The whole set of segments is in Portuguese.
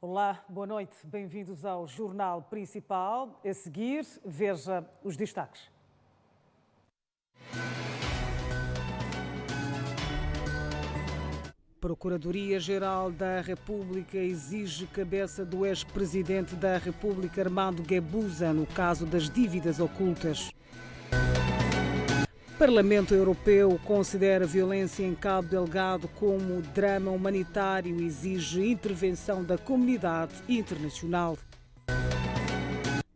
Olá, boa noite. Bem-vindos ao Jornal Principal. A seguir, veja os destaques. Procuradoria-Geral da República exige cabeça do ex-presidente da República, Armando Guebuza, no caso das dívidas ocultas. Parlamento Europeu considera a violência em Cabo Delgado como drama humanitário e exige intervenção da comunidade internacional.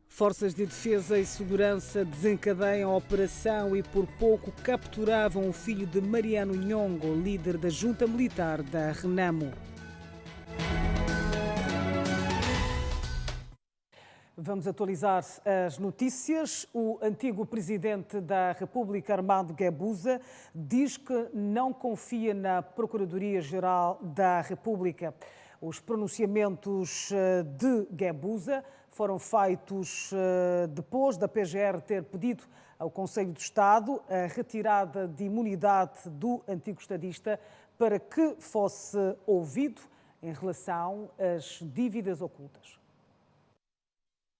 Forças de defesa e segurança desencadeiam a operação e por pouco capturavam o filho de Mariano Nhongo, líder da junta militar da Renamo. Vamos atualizar as notícias. O antigo presidente da República, Armando Guebuza, diz que não confia na Procuradoria-Geral da República. Os pronunciamentos de Guebuza foram feitos depois da PGR ter pedido ao Conselho de Estado a retirada de imunidade do antigo estadista para que fosse ouvido em relação às dívidas ocultas.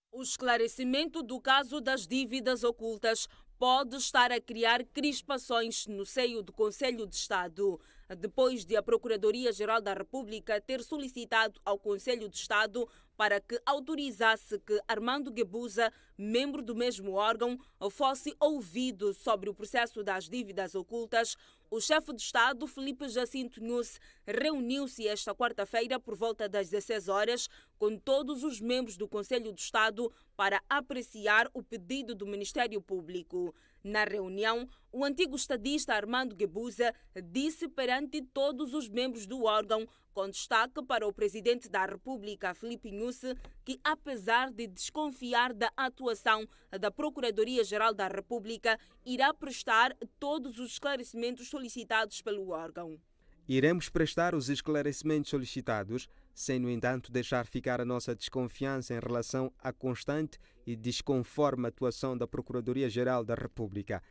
O esclarecimento do caso das dívidas ocultas pode estar a criar crispações no seio do Conselho de Estado. Depois de a Procuradoria-Geral da República ter solicitado ao Conselho de Estado para que autorizasse que Armando Guebuza, membro do mesmo órgão, fosse ouvido sobre o processo das dívidas ocultas, o chefe de Estado, Filipe Jacinto Nunes, reuniu-se esta quarta-feira por volta das 16 horas com todos os membros do Conselho de Estado para apreciar o pedido do Ministério Público. Na reunião, o antigo estadista Armando Guebuza disse perante todos os membros do órgão, com destaque para o presidente da República, Filipe Nunes, que apesar de desconfiar da atuação da Procuradoria-Geral da República, irá prestar todos os esclarecimentos solicitados pelo órgão. Iremos prestar os esclarecimentos solicitados, sem, no entanto, deixar ficar a nossa desconfiança em relação à constante e desconforme atuação da Procuradoria-Geral da República.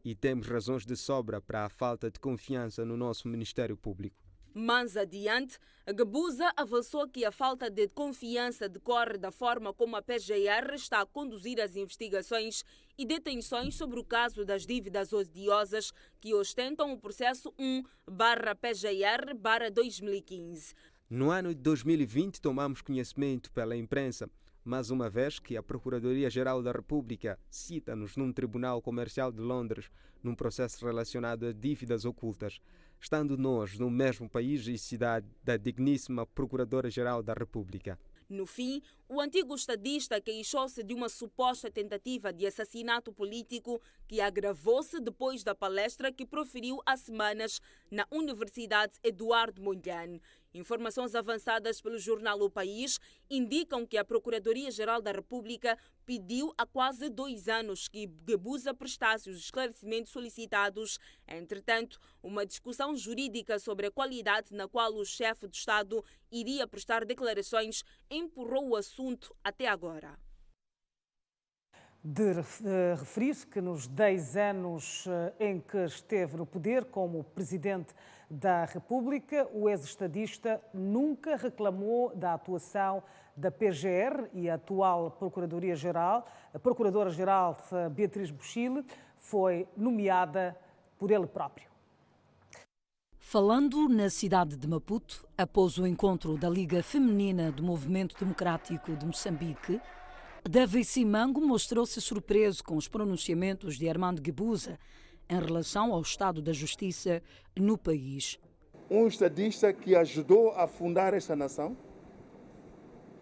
E temos razões de sobra para a falta de confiança no nosso Ministério Público. Mais adiante, Guebuza avançou que a falta de confiança decorre da forma como a PGR está a conduzir as investigações e detenções sobre o caso das dívidas odiosas que ostentam o processo 1/PGR/2015. No ano de 2020, tomamos conhecimento pela imprensa, mais uma vez, que a Procuradoria-Geral da República cita-nos num Tribunal Comercial de Londres num processo relacionado a dívidas ocultas, estando nós no mesmo país e cidade da digníssima Procuradora-Geral da República. No fim, o antigo estadista queixou-se de uma suposta tentativa de assassinato político que agravou-se depois da palestra que proferiu há semanas na Universidade Eduardo Mondlane. Informações avançadas pelo jornal O País indicam que a Procuradoria-Geral da República pediu há quase 2 anos que Guebuza prestasse os esclarecimentos solicitados. Entretanto, uma discussão jurídica sobre a qualidade na qual o chefe de Estado iria prestar declarações empurrou o assunto até agora. De referir-se que nos 10 anos em que esteve no poder como Presidente da República, o ex-estadista nunca reclamou da atuação da PGR e a atual Procuradoria-Geral. A Procuradora-Geral Beatriz Buchile foi nomeada por ele próprio. Falando na cidade de Maputo, após o encontro da Liga Feminina do Movimento Democrático de Moçambique, Davi Simango mostrou-se surpreso com os pronunciamentos de Armando Guebuza em relação ao estado da justiça no país. Um estadista que ajudou a fundar esta nação,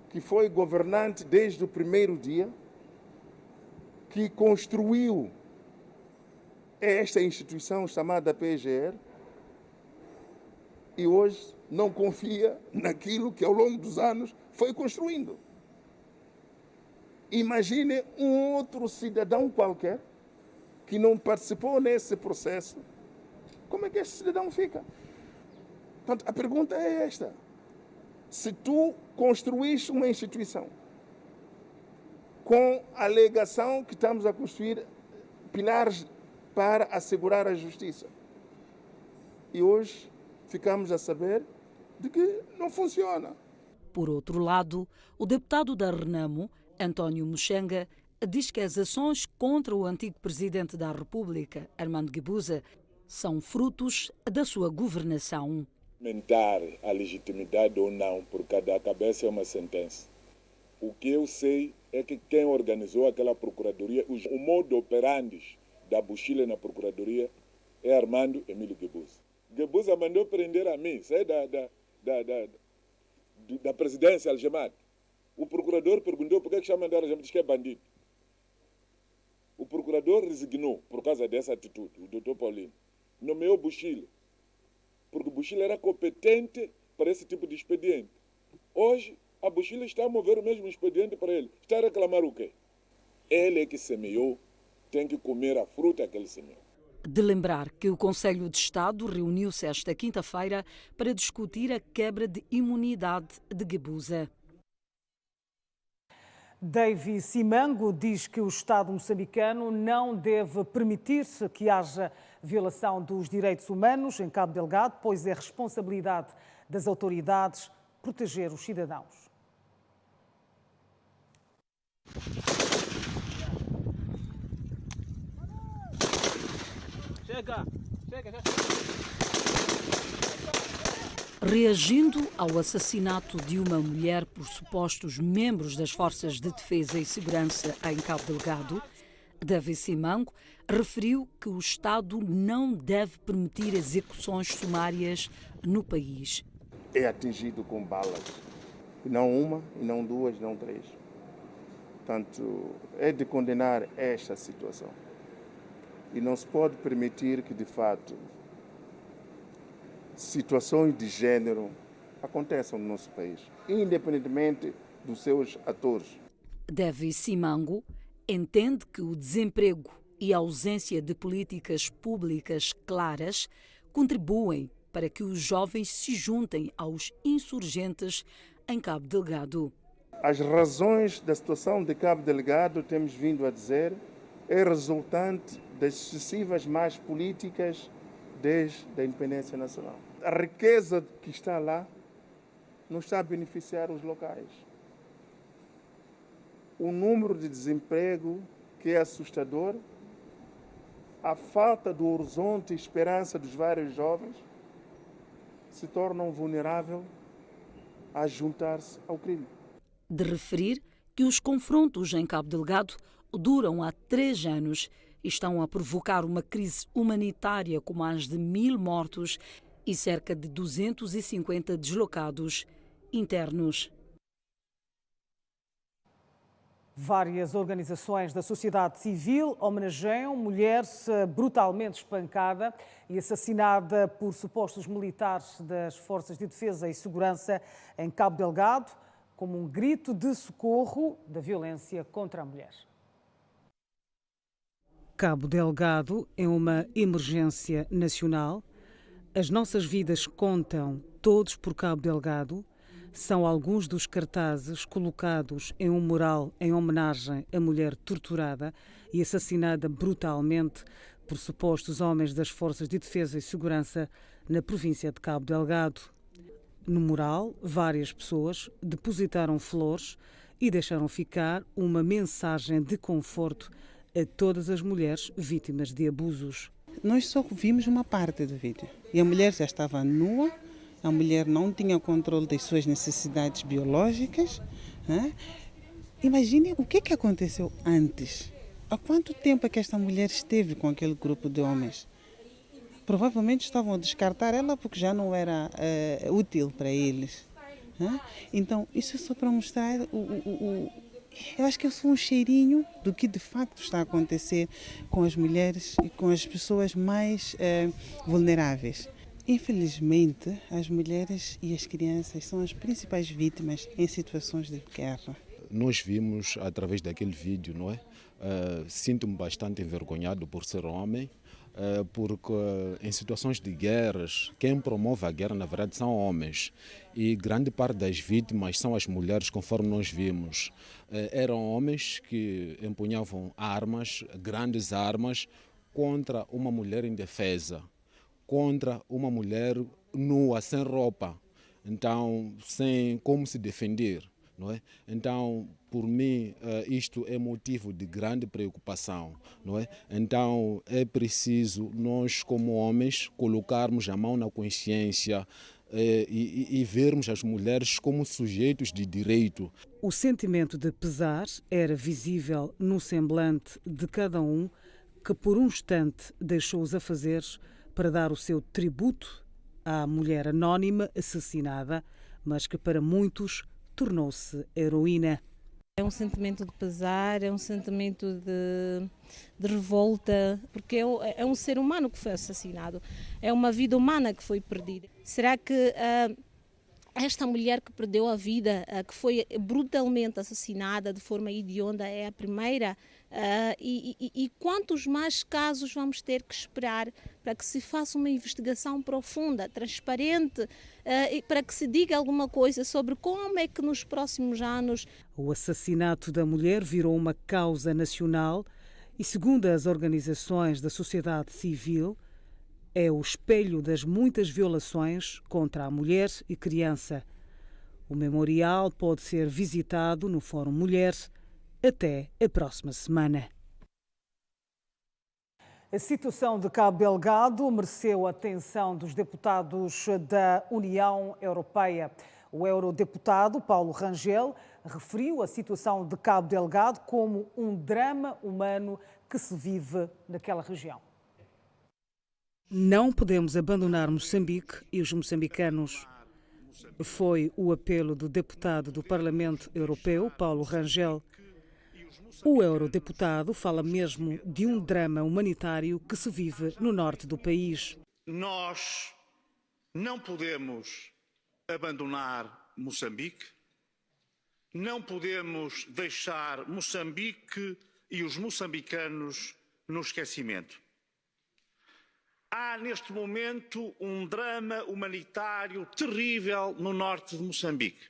que foi governante desde o primeiro dia, que construiu esta instituição chamada PGR e hoje não confia naquilo que ao longo dos anos foi construindo. Imagine um outro cidadão qualquer que não participou nesse processo. Como é que esse cidadão fica? Portanto, a pergunta é esta. Se tu construíste uma instituição com a alegação que estamos a construir pilares para assegurar a justiça, e hoje ficamos a saber de que não funciona. Por outro lado, o deputado da Renamo, António Muxenga, diz que as ações contra o antigo presidente da República, Armando Guebuza, são frutos da sua governação. Mentar a legitimidade ou não, por cada cabeça é uma sentença. O que eu sei é que quem organizou aquela procuradoria, o modo operandi da Buchile na procuradoria é Armando Emílio Guebuza. Guebuza mandou prender a mim, sai da presidência algemado. O procurador perguntou por que já mandaram algemado, diz que é bandido. O procurador resignou por causa dessa atitude, o doutor Paulino. Nomeou Buchile, porque Buchile era competente para esse tipo de expediente. Hoje, a Buchile está a mover o mesmo expediente para ele. Está a reclamar o quê? Ele é que semeou, tem que comer a fruta que ele semeou. De lembrar que o Conselho de Estado reuniu-se esta quinta-feira para discutir a quebra de imunidade de Guebuza. Davy Simango diz que o Estado moçambicano não deve permitir-se que haja violação dos direitos humanos em Cabo Delgado, pois é responsabilidade das autoridades proteger os cidadãos. Reagindo ao assassinato de uma mulher por supostos membros das Forças de Defesa e Segurança em Cabo Delgado, Davy Simango referiu que o Estado não deve permitir execuções sumárias no país. É atingido com balas, e não uma, e não duas, e não três. Portanto, é de condenar esta situação. E não se pode permitir que, de fato, situações de género aconteçam no nosso país, independentemente dos seus atores. Davy Simango entende que o desemprego e a ausência de políticas públicas claras contribuem para que os jovens se juntem aos insurgentes em Cabo Delgado. As razões da situação de Cabo Delgado, temos vindo a dizer, é resultante das sucessivas más políticas desde a independência nacional. A riqueza que está lá não está a beneficiar os locais. O número de desemprego que é assustador, a falta do horizonte e esperança dos vários jovens se tornam vulneráveis a juntar-se ao crime. De referir que os confrontos em Cabo Delgado duram há 3 anos e estão a provocar uma crise humanitária com mais de 1000 mortos e cerca de 250 deslocados internos. Várias organizações da sociedade civil homenageiam mulher brutalmente espancada e assassinada por supostos militares das Forças de Defesa e Segurança em Cabo Delgado, como um grito de socorro da violência contra a mulher. Cabo Delgado é uma emergência nacional. As nossas vidas contam, todos por Cabo Delgado. São alguns dos cartazes colocados em um mural em homenagem à mulher torturada e assassinada brutalmente por supostos homens das Forças de Defesa e Segurança na província de Cabo Delgado. No mural, várias pessoas depositaram flores e deixaram ficar uma mensagem de conforto a todas as mulheres vítimas de abusos. Nós só vimos uma parte do vídeo e a mulher já estava nua. A mulher não tinha controle das suas necessidades biológicas. Né? Imagine o que aconteceu antes. Há quanto tempo é que esta mulher esteve com aquele grupo de homens? Provavelmente estavam a descartar ela porque já não era útil para eles. Né? Então, isso é só para mostrar eu acho que é só um cheirinho do que de facto está a acontecer com as mulheres e com as pessoas mais vulneráveis. Infelizmente, as mulheres e as crianças são as principais vítimas em situações de guerra. Nós vimos através daquele vídeo, não é? Sinto-me bastante envergonhado por ser homem, porque em situações de guerras, quem promove a guerra na verdade são homens e grande parte das vítimas são as mulheres, conforme nós vimos. Eram homens que empunhavam armas, grandes armas, contra uma mulher indefesa, contra uma mulher nua, sem roupa. então sem como se defender, não é? Então, por mim, isto é motivo de grande preocupação, não é? Então, é preciso nós, como homens, colocarmos a mão na consciência e vermos as mulheres como sujeitos de direito. O sentimento de pesar era visível no semblante de cada um que por um instante deixou os afazeres para dar o seu tributo à mulher anónima assassinada, mas que para muitos tornou-se heroína. É um sentimento de pesar, é um sentimento de revolta, porque é um ser humano que foi assassinado, é uma vida humana que foi perdida. Será que esta mulher que perdeu a vida, que foi brutalmente assassinada de forma hedionda, é a primeira? E quantos mais casos vamos ter que esperar para que se faça uma investigação profunda, transparente, e para que se diga alguma coisa sobre como é que nos próximos anos... O assassinato da mulher virou uma causa nacional e, segundo as organizações da sociedade civil, é o espelho das muitas violações contra a mulher e criança. O memorial pode ser visitado no Fórum Mulher até a próxima semana. A situação de Cabo Delgado mereceu a atenção dos deputados da União Europeia. O eurodeputado Paulo Rangel referiu a situação de Cabo Delgado como um drama humano que se vive naquela região. Não podemos abandonar Moçambique e os moçambicanos. Foi o apelo do deputado do Parlamento Europeu, Paulo Rangel. O eurodeputado fala mesmo de um drama humanitário que se vive no norte do país. Nós não podemos abandonar Moçambique, não podemos deixar Moçambique e os moçambicanos no esquecimento. Há neste momento um drama humanitário terrível no norte de Moçambique,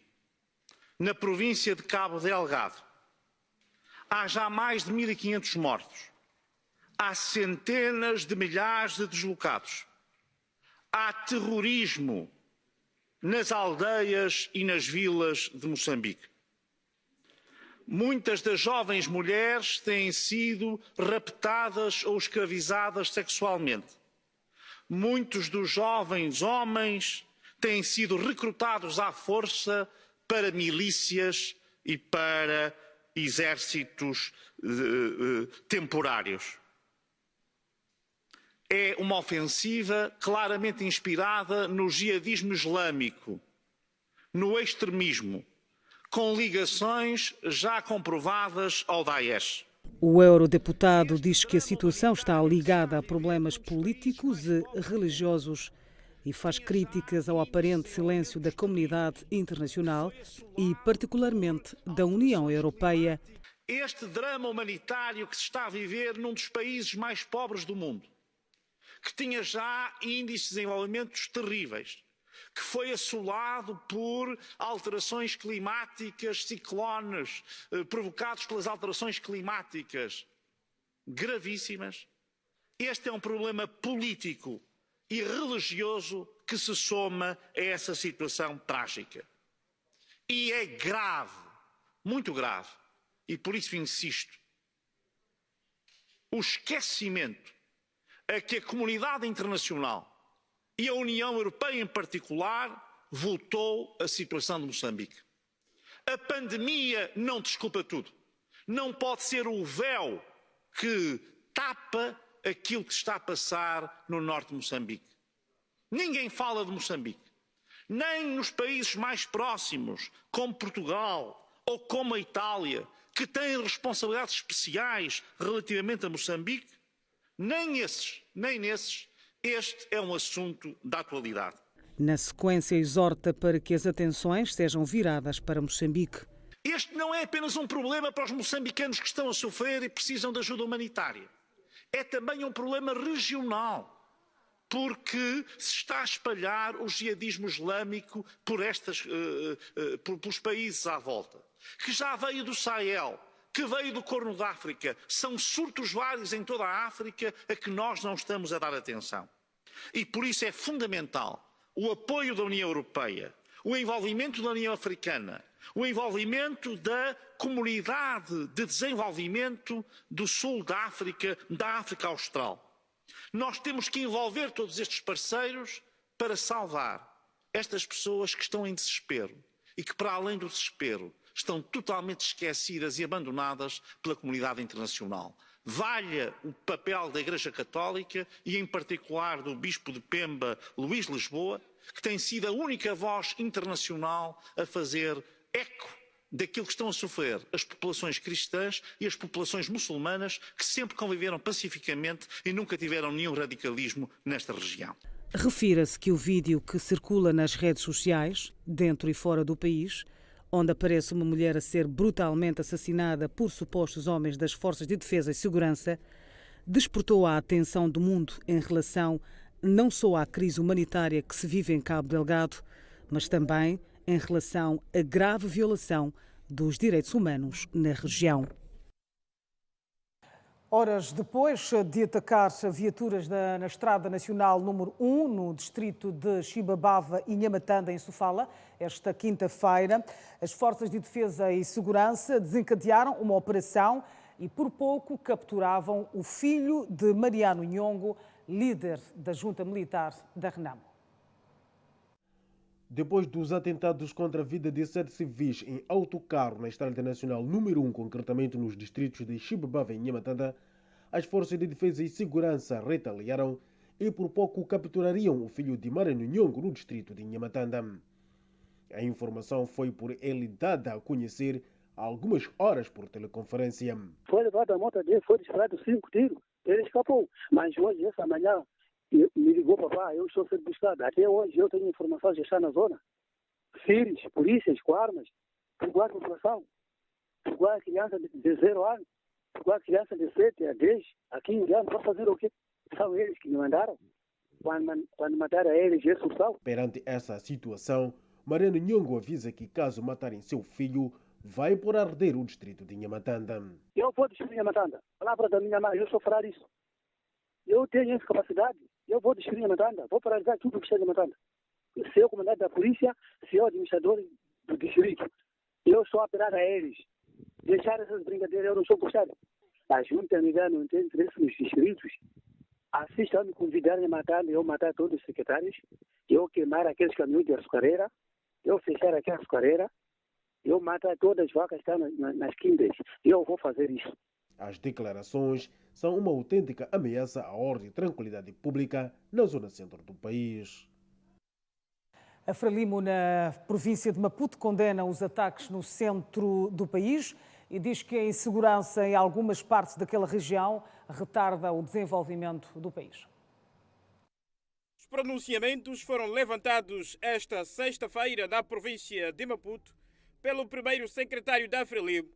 na província de Cabo Delgado. Há já mais de 1.500 mortos. Há centenas de milhares de deslocados. Há terrorismo nas aldeias e nas vilas de Moçambique. Muitas das jovens mulheres têm sido raptadas ou escravizadas sexualmente. Muitos dos jovens homens têm sido recrutados à força para milícias e para exércitos temporários. É uma ofensiva claramente inspirada no jihadismo islâmico, no extremismo, com ligações já comprovadas ao Daesh. O eurodeputado diz que a situação está ligada a problemas políticos e religiosos e faz críticas ao aparente silêncio da comunidade internacional e, particularmente, da União Europeia. Este drama humanitário que se está a viver num dos países mais pobres do mundo, que tinha já índices de desenvolvimento terríveis, que foi assolado por alterações climáticas, ciclones provocados pelas alterações climáticas gravíssimas. Este é um problema político e religioso que se soma a essa situação trágica. E é grave, muito grave, e por isso insisto, o esquecimento a que a comunidade internacional e a União Europeia em particular votou a situação de Moçambique. A pandemia não desculpa tudo. Não pode ser o véu que tapa aquilo que está a passar no norte de Moçambique. Ninguém fala de Moçambique. Nem nos países mais próximos, como Portugal ou como a Itália, que têm responsabilidades especiais relativamente a Moçambique, nem nesses, este é um assunto da atualidade. Na sequência, exorta para que as atenções sejam viradas para Moçambique. Este não é apenas um problema para os moçambicanos que estão a sofrer e precisam de ajuda humanitária. É também um problema regional, porque se está a espalhar o jihadismo islâmico pelos países à volta, que já veio do Sahel, que veio do Corno de África. São surtos vários em toda a África a que nós não estamos a dar atenção. E por isso é fundamental o apoio da União Europeia, o envolvimento da União Africana, o envolvimento da Comunidade de Desenvolvimento do Sul da África Austral. Nós temos que envolver todos estes parceiros para salvar estas pessoas que estão em desespero e que, para além do desespero, estão totalmente esquecidas e abandonadas pela comunidade internacional. Valha o papel da Igreja Católica e, em particular, do Bispo de Pemba, Luís Lisboa, que tem sido a única voz internacional a fazer eco daquilo que estão a sofrer as populações cristãs e as populações muçulmanas, que sempre conviveram pacificamente e nunca tiveram nenhum radicalismo nesta região. Refira-se que o vídeo que circula nas redes sociais, dentro e fora do país, onde aparece uma mulher a ser brutalmente assassinada por supostos homens das Forças de Defesa e Segurança, despertou a atenção do mundo em relação não só à crise humanitária que se vive em Cabo Delgado, mas também em relação à grave violação dos direitos humanos na região. Horas depois de atacar viaturas na Estrada Nacional número 1, no distrito de Chibabava e Nhamatanda, em Sofala, esta quinta-feira, as Forças de Defesa e Segurança desencadearam uma operação e por pouco capturavam o filho de Mariano Nhongo, líder da junta militar da Renamo. Depois dos atentados contra a vida de 7 civis em autocarro na Estrada Nacional número 1, concretamente nos distritos de Chibabava e Nhamatanda, as Forças de Defesa e Segurança retaliaram e por pouco capturariam o filho de Mariano Nhongo no distrito de Nhamatanda. A informação foi por ele dada a conhecer há algumas horas por teleconferência. Foi levado a moto dele, foi disparado 5 tiros, ele escapou. Mas hoje, essa manhã, me ligou, papá, eu estou sendo buscado. Até hoje eu tenho informação de estar na zona. Filhos, polícias com armas, pegar a população, pegar criança de 0 anos, pegar criança de 7 a 10, a 15 anos, para fazer o quê? São eles que me mandaram. Quando mataram eles, é social. Perante essa situação, Mariano Nhongo avisa que caso matarem seu filho, vai por arder o distrito de Nhamatanda. Eu vou destruir Nhamatanda. Palavra da minha mãe, eu sou falar isso. Eu tenho essa capacidade. Eu vou destruir Nhamatanda. Vou paralisar tudo que está em Nhamatanda. Se eu comandante da polícia, se eu administrador do distrito, eu sou a apelar a eles. Deixar essas brincadeiras, eu não sou gostado. A junta não tem interesse nos distritos. Assistam me convidarem a matar, eu matar todos os secretários, eu queimar aqueles caminhões de açucareira, eu fechar aquela açucareira, eu matar todas as vacas que estão nas quintas. Eu vou fazer isso. As declarações são uma autêntica ameaça à ordem e tranquilidade pública na zona centro do país. A Frelimo, na província de Maputo, condena os ataques no centro do país e diz que a insegurança em algumas partes daquela região retarda o desenvolvimento do país. Os pronunciamentos foram levantados esta sexta-feira na província de Maputo pelo primeiro secretário da Frelimo,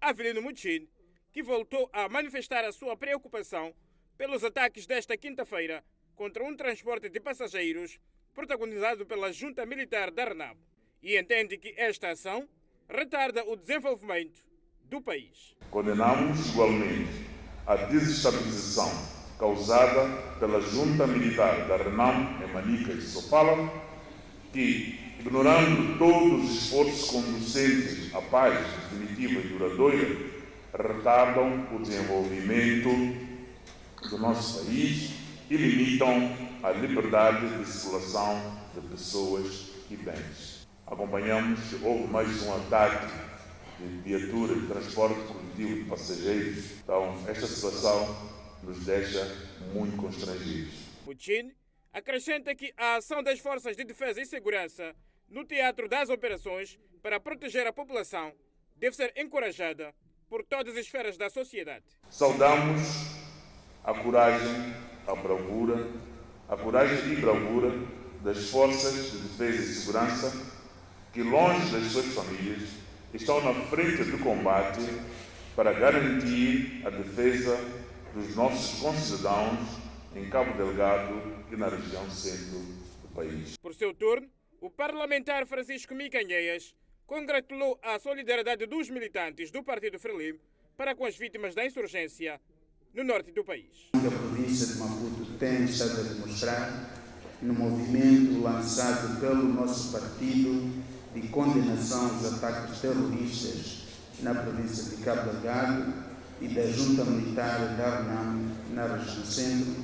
Avelino Muchin, que voltou a manifestar a sua preocupação pelos ataques desta quinta-feira contra um transporte de passageiros protagonizado pela junta militar da Renamo, e entende que esta ação retarda o desenvolvimento do país. Condenamos igualmente a desestabilização causada pela junta militar da Renamo em Manica e Sofala, que, ignorando todos os esforços conducentes à paz definitiva e duradoura, retardam o desenvolvimento do nosso país e limitam a liberdade de circulação de pessoas e bens. Acompanhamos que houve mais um ataque de viatura de transporte coletivo de passageiros. Então, esta situação nos deixa muito constrangidos. Putin acrescenta que a ação das Forças de Defesa e Segurança no teatro das operações para proteger a população deve ser encorajada por todas as esferas da sociedade. Saudamos a coragem, a coragem e bravura das Forças de Defesa e Segurança que, longe das suas famílias, estão na frente do combate para garantir a defesa dos nossos concidadãos em Cabo Delgado e na região centro do país. Por seu turno, o parlamentar Francisco Micanheias congratulou a solidariedade dos militantes do Partido Frelimo para com as vítimas da insurgência no norte do país. A província de Maputo tem estado a demonstrar no movimento lançado pelo nosso partido de condenação aos ataques terroristas na província de Cabo Delgado e da Junta Militar da RNAM na região centro,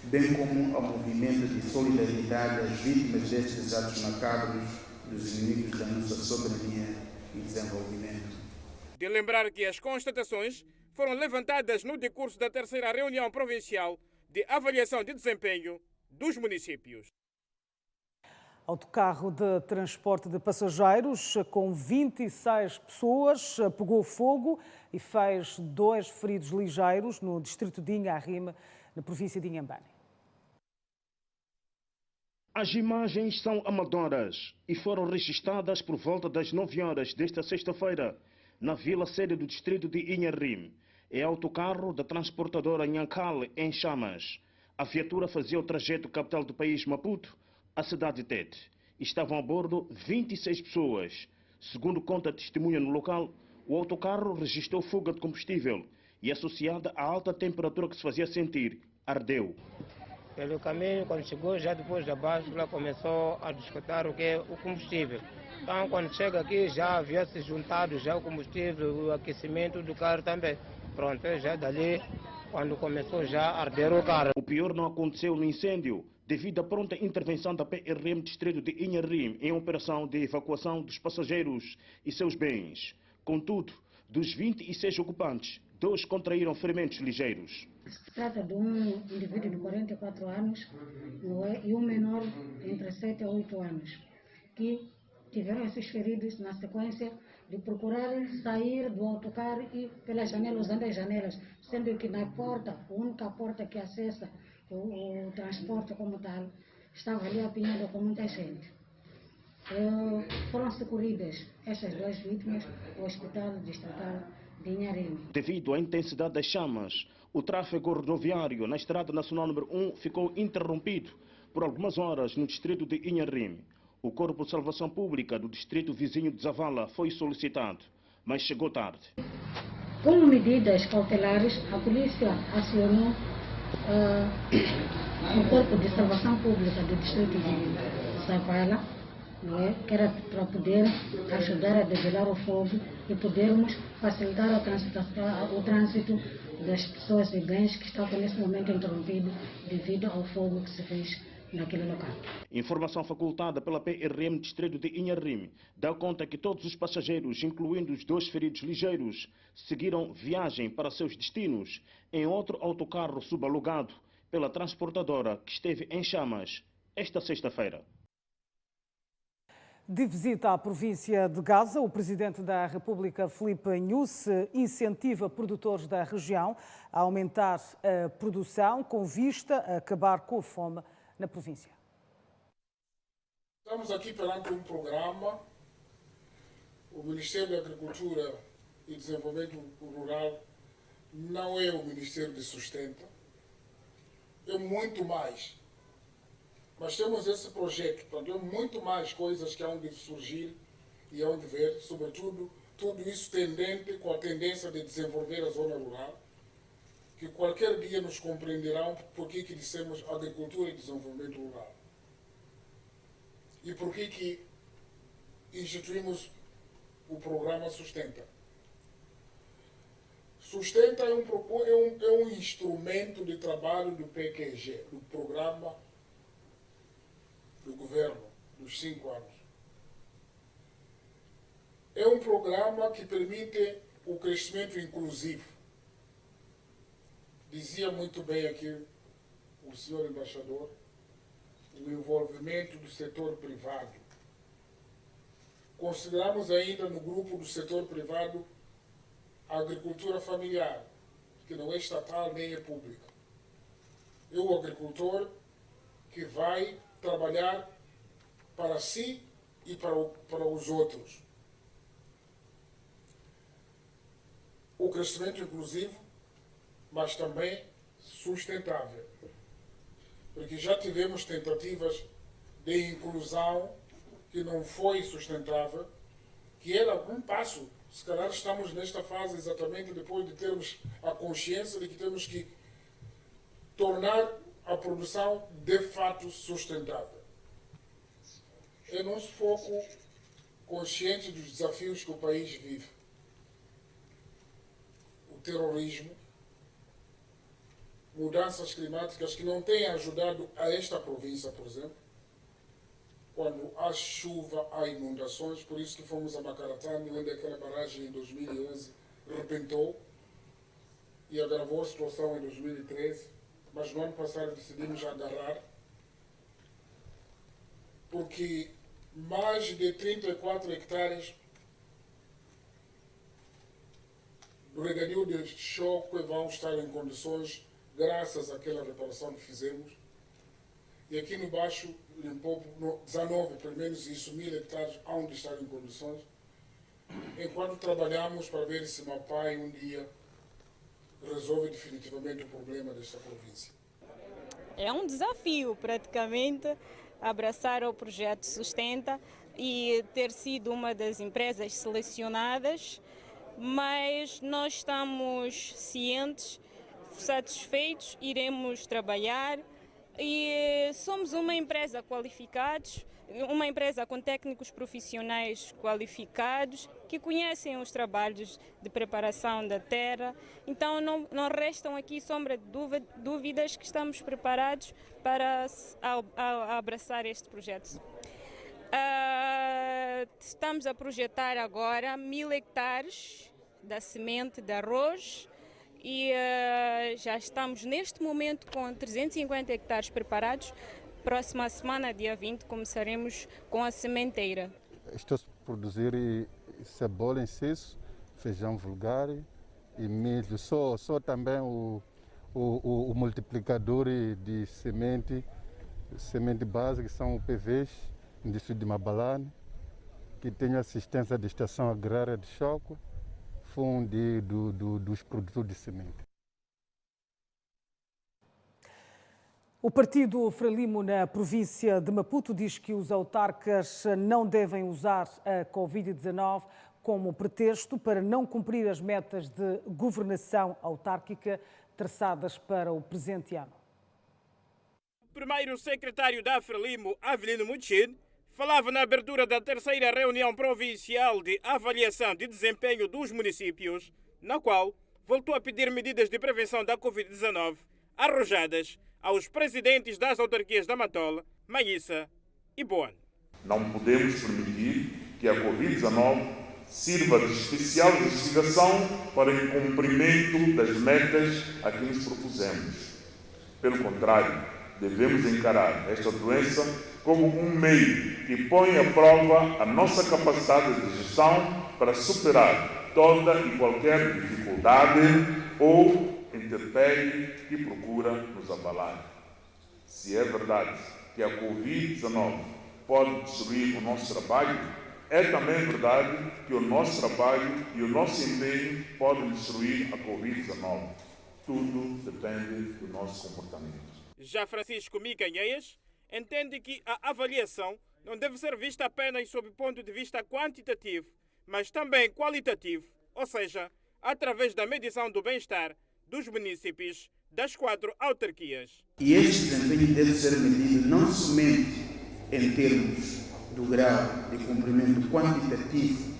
bem como ao movimento de solidariedade às vítimas destes atos macabros dos inimigos da nossa soberania e desenvolvimento. De lembrar que as constatações foram levantadas no decurso da terceira reunião provincial de avaliação de desempenho dos municípios. Autocarro de transporte de passageiros com 26 pessoas pegou fogo e fez 2 feridos ligeiros no distrito de Inharrime, na província de Inhambane. As imagens são amadoras e foram registradas por volta das 9 horas desta sexta-feira, na vila sede do distrito de Inharrime. É autocarro da transportadora Nhankal em chamas. A viatura fazia o trajeto capital do país, Maputo, à cidade de Tete. Estavam a bordo 26 pessoas. Segundo conta testemunha no local, o autocarro registrou fuga de combustível e, associada à alta temperatura que se fazia sentir, ardeu. Pelo caminho, quando chegou, já depois da báscula, começou a descontar o que é o combustível. Então, quando chega aqui, já havia se juntado já o combustível, o aquecimento do carro também. Pronto, já dali, quando começou já a arder o carro. O pior não aconteceu no incêndio, devido à pronta intervenção da PRM Distrito de Inharrime em operação de evacuação dos passageiros e seus bens. Contudo, dos 26 ocupantes, 2 contraíram ferimentos ligeiros. Se trata de um indivíduo de 44 anos e um menor entre 7 a 8 anos, que tiveram esses feridos na sequência de procurarem sair do autocarro e pelas janelas, usando as janelas, sendo que na porta, a única porta que acessa o transporte como tal, estava ali apinhada com muita gente. Foram socorridas estas 2 vítimas ao Hospital Distrital de Inharrime. Devido à intensidade das chamas, o tráfego rodoviário na Estrada Nacional número 1 ficou interrompido por algumas horas no distrito de Inharrime. O Corpo de Salvação Pública do distrito vizinho de Zavala foi solicitado, mas chegou tarde. Como medidas cautelares, a polícia acionou o Corpo de Salvação Pública do distrito de Zavala, que era para poder ajudar a debelar o fogo e podermos facilitar o trânsito das pessoas e bens que estavam nesse momento interrompido devido ao fogo que se fez naquele local. Informação facultada pela PRM Distrito de Inharrime dá conta que todos os passageiros, incluindo os 2 feridos ligeiros, seguiram viagem para seus destinos em outro autocarro subalugado pela transportadora que esteve em chamas esta sexta-feira. De visita à província de Gaza, o presidente da República, Filipe Nyusi, incentiva produtores da região a aumentar a produção com vista a acabar com a fome na província. Estamos aqui perante um programa. O Ministério da Agricultura e Desenvolvimento Rural não é o Ministério de Sustento, é muito mais. Mas temos esse projeto, portanto, é muito mais coisas que hão de surgir e hão de ver, sobretudo, tudo isso tendente com a tendência de desenvolver a zona rural, que qualquer dia nos compreenderão por que dissemos agricultura e desenvolvimento rural. E por que instituímos o programa Sustenta. Sustenta é um instrumento de trabalho do PQG, do Programa do Governo, dos 5 anos. É um programa que permite o crescimento inclusivo. Dizia muito bem aqui o senhor embaixador, o envolvimento do setor privado. Consideramos ainda no grupo do setor privado a agricultura familiar, que não é estatal nem é pública. É o agricultor que vai trabalhar para si e para os outros. O crescimento inclusivo, mas também sustentável. Porque já tivemos tentativas de inclusão que não foi sustentável, que era um passo. Se calhar estamos nesta fase exatamente depois de termos a consciência de que temos que tornar a produção de fato sustentável. É nosso foco, consciente dos desafios que o país vive. O terrorismo, mudanças climáticas que não têm ajudado a esta província, por exemplo. Quando há chuva, há inundações, por isso que fomos a Macaratani, onde aquela barragem em 2011 rebentou e agravou a situação em 2013, mas no ano passado decidimos agarrar, porque mais de 34 hectares do regadio de Choco vão estar em condições graças àquela reparação que fizemos. E aqui no Baixo Limpopo, 19, pelo menos isso, 1000 hectares hão de estar em condições. Enquanto trabalhamos para ver se Mapai um dia resolve definitivamente o problema desta província. É um desafio, praticamente, abraçar o projeto Sustenta e ter sido uma das empresas selecionadas, mas nós estamos cientes, satisfeitos, iremos trabalhar e somos uma empresa qualificados, uma empresa com técnicos profissionais qualificados que conhecem os trabalhos de preparação da terra. Então não restam aqui sombra de dúvidas que estamos preparados para abraçar este projeto. Estamos a projetar agora 1000 hectares da semente de arroz e já estamos neste momento com 350 hectares preparados. Próxima semana, dia 20, começaremos com a sementeira. Estou a produzir cebola em ciso, feijão vulgar e milho. Só também o multiplicador de semente básica, que são o PVs, no distrito de Mabalane, que tem assistência da Estação Agrária de Choco, fundo dos produtores de semente. O Partido Frelimo na província de Maputo diz que os autarcas não devem usar a Covid-19 como pretexto para não cumprir as metas de governação autárquica traçadas para o presente ano. O primeiro secretário da Frelimo, Avelino Muchin, falava na abertura da terceira reunião provincial de avaliação de desempenho dos municípios, na qual voltou a pedir medidas de prevenção da Covid-19 arrojadas aos presidentes das autarquias da Matola, Manhissa e Boane. Não podemos permitir que a Covid-19 sirva de especial justificação para o cumprimento das metas a que nos propusemos. Pelo contrário, devemos encarar esta doença como um meio que põe à prova a nossa capacidade de gestão para superar toda e qualquer dificuldade ou intempérie que procura nos abalar. Se é verdade que a Covid-19 pode destruir o nosso trabalho, é também verdade que o nosso trabalho e o nosso empenho podem destruir a Covid-19. Tudo depende do nosso comportamento. Já Francisco Micanheias entende que a avaliação não deve ser vista apenas sob o ponto de vista quantitativo, mas também qualitativo, ou seja, através da medição do bem-estar dos munícipes das 4 autarquias. E este desempenho deve ser medido não somente em termos do grau de cumprimento quantitativo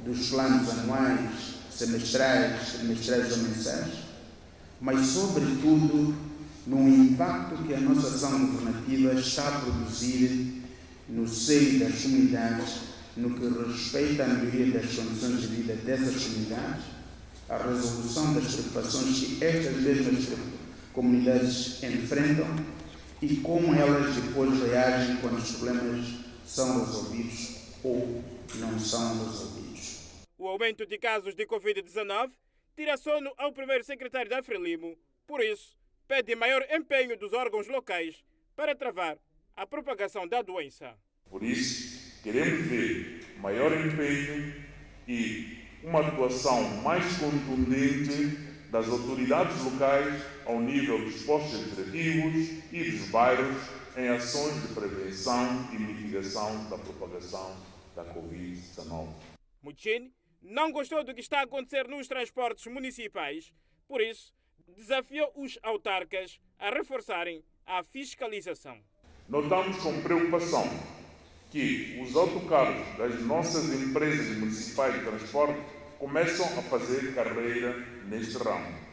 dos planos anuais, semestrais, trimestrais ou mensais, mas, sobretudo, no impacto que a nossa ação governativa está a produzir no seio das comunidades, no que respeita à melhoria das condições de vida dessas comunidades, a resolução das preocupações que estas mesmas comunidades enfrentam e como elas depois reagem quando os problemas são resolvidos ou não são resolvidos. O aumento de casos de Covid-19 tira sono ao primeiro secretário da Frelimo. Por isso, pede maior empenho dos órgãos locais para travar a propagação da doença. Por isso, queremos ver maior empenho e uma atuação mais contundente das autoridades locais ao nível dos postos administrativos e dos bairros em ações de prevenção e mitigação da propagação da Covid-19. Muchin não gostou do que está a acontecer nos transportes municipais, por isso desafiou os autarcas a reforçarem à fiscalização. Notamos com preocupação que os autocarros das nossas empresas municipais de transporte começam a fazer carreira neste ramo.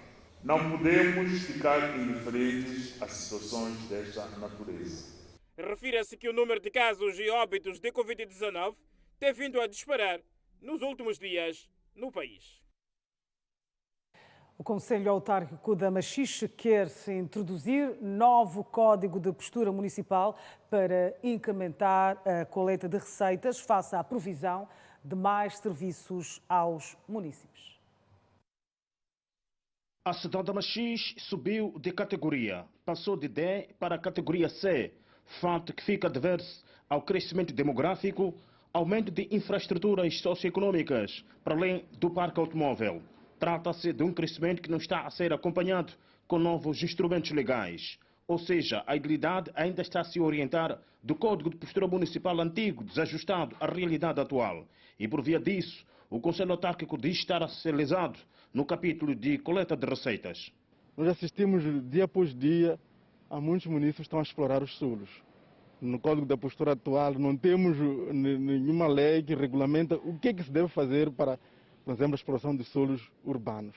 Não podemos ficar indiferentes a situações desta natureza. Refira-se que o número de casos e óbitos de Covid-19 tem vindo a disparar nos últimos dias no país. O Conselho Autárquico da Machixe quer introduzir novo Código de Postura Municipal para incrementar a coleta de receitas face à provisão de mais serviços aos municípios. A cidade da Machixe subiu de categoria, passou de D para a categoria C, fato que fica adverso ao crescimento demográfico, aumento de infraestruturas socioeconômicas, para além do parque automóvel. Trata-se de um crescimento que não está a ser acompanhado com novos instrumentos legais. Ou seja, a idilidade ainda está a se orientar do Código de Postura Municipal antigo, desajustado à realidade atual. E por via disso, o Conselho Autárquico diz estar a ser lesado no capítulo de coleta de receitas. Nós assistimos dia após dia a muitos municípios que estão a explorar os solos. No Código da Postura atual não temos nenhuma lei que regulamenta o que é que se deve fazer para, por exemplo, a exploração de solos urbanos.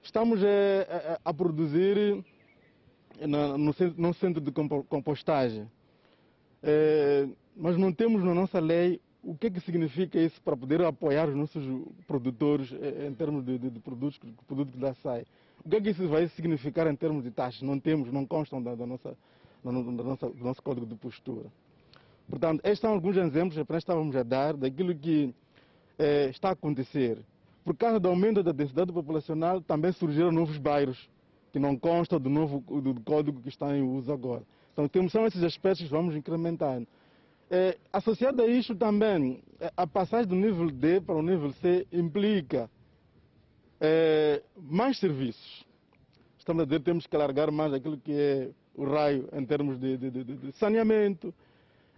Estamos a produzir no centro de compostagem, mas não temos na nossa lei o que é que significa isso para poder apoiar os nossos produtores em termos de produtos que lá saem. O que é que isso vai significar em termos de taxas? Não temos, não constam do nosso Código de Postura. Portanto, estes são alguns exemplos que apenas estávamos a dar daquilo que está a acontecer. Por causa do aumento da densidade populacional, também surgiram novos bairros que não constam do código que está em uso agora. Então, são esses aspectos que vamos incrementando. Associado a isto também, a passagem do nível D para o nível C implica mais serviços. Estamos a dizer que temos que alargar mais aquilo que é o raio em termos de saneamento,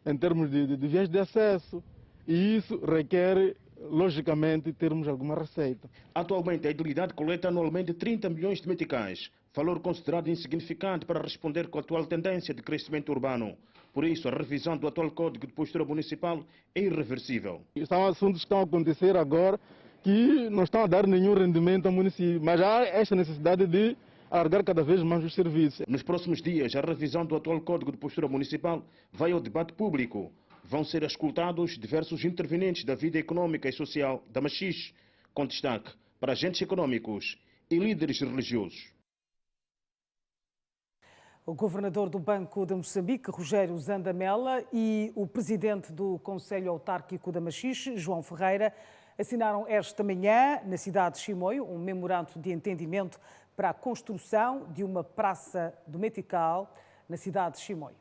em termos de vias de acesso, e isso requer, logicamente, termos alguma receita. Atualmente, a idilidade coleta anualmente 30 milhões de meticais, valor considerado insignificante para responder com a atual tendência de crescimento urbano. Por isso, a revisão do atual Código de Postura Municipal é irreversível. São assuntos que estão a acontecer agora que não estão a dar nenhum rendimento ao município, mas há esta necessidade de alargar cada vez mais os serviços. Nos próximos dias, a revisão do atual Código de Postura Municipal vai ao debate público. Vão ser escutados diversos intervenientes da vida econômica e social da Machixe, com destaque para agentes econômicos e líderes religiosos. O governador do Banco de Moçambique, Rogério Zandamela, e o presidente do Conselho Autárquico da Machixe, João Ferreira, assinaram esta manhã, na cidade de Chimoio, um memorando de entendimento para a construção de uma praça do Metical na cidade de Chimoio.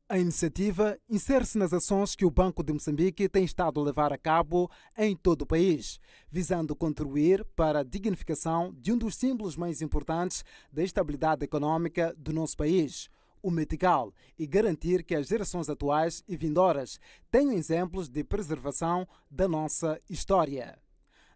A iniciativa insere-se nas ações que o Banco de Moçambique tem estado a levar a cabo em todo o país, visando contribuir para a dignificação de um dos símbolos mais importantes da estabilidade econômica do nosso país, o Metical, e garantir que as gerações atuais e vindouras tenham exemplos de preservação da nossa história.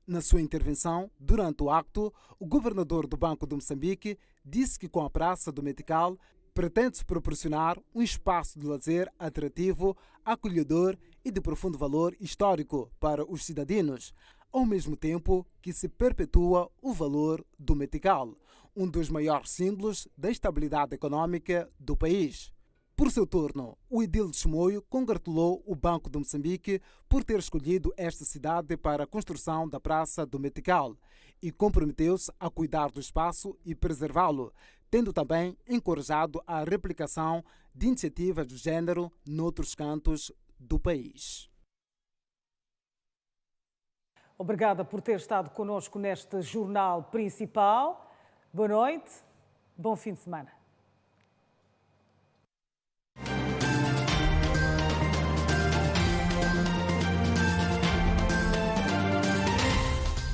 Na sua intervenção, durante o acto, o governador do Banco de Moçambique disse que com a Praça do Metical pretende-se proporcionar um espaço de lazer atrativo, acolhedor e de profundo valor histórico para os cidadãos, ao mesmo tempo que se perpetua o valor do Metical, um dos maiores símbolos da estabilidade econômica do país. Por seu turno, o edil de Chimoio congratulou o Banco de Moçambique por ter escolhido esta cidade para a construção da Praça do Metical e comprometeu-se a cuidar do espaço e preservá-lo, tendo também encorajado a replicação de iniciativas do género noutros cantos do país. Obrigada por ter estado connosco neste jornal principal. Boa noite, bom fim de semana.